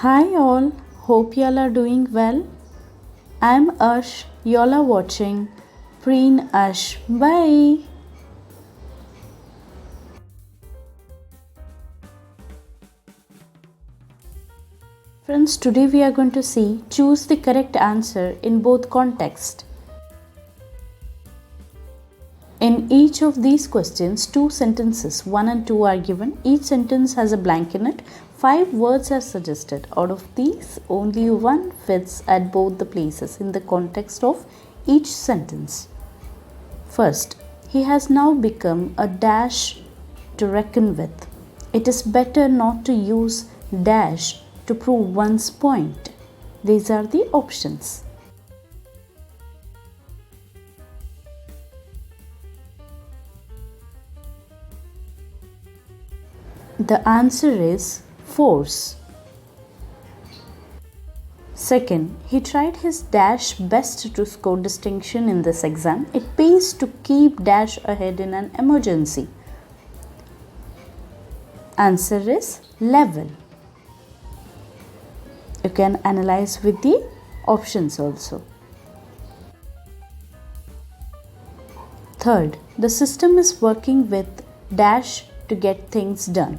Hi all, hope y'all are doing well. I'm Ash, y'all are watching Preen Ash Bae. Friends, today we are going to see choose the correct answer in both contexts. In each of these questions, two sentences, 1 and 2 are given. Each sentence has a blank in it. 5 words are suggested. Out of these, only one fits at both the places in the context of each sentence. First, he has now become a dash to reckon with. It is better not to use dash to prove one's point. These are the options. The answer is force. Second, he tried his dash best to score distinction in this exam. It pays to keep dash ahead in an emergency. Answer is level. You can analyze with the options also. Third, the system is working with dash to get things done.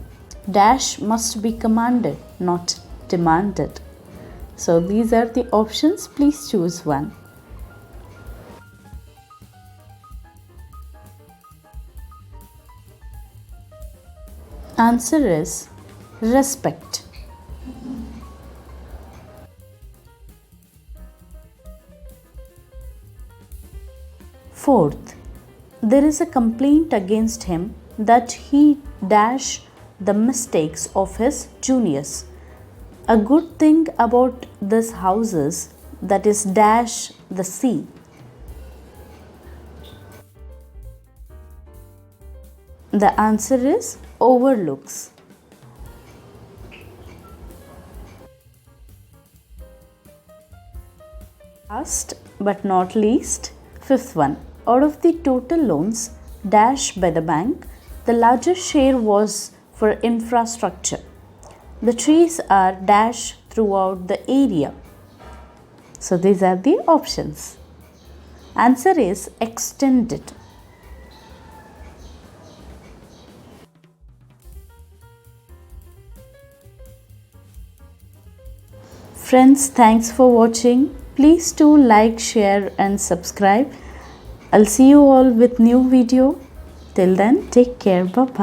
Dash must be commanded, not demanded. So these are the options. Please choose one. Answer is respect. Fourth, there is a complaint against him that he dash the mistakes of his juniors. A good thing about this house is that is dash the sea. The answer is overlooks. Last but not least, fifth one. Out of the total loans dash by the bank, the largest share was for infrastructure. The trees are dash throughout the area. So these are the options. Answer is extended. Friends, thanks for watching. Please do like, share and subscribe. I'll see you all with new video. Till then, take care. Bye-bye.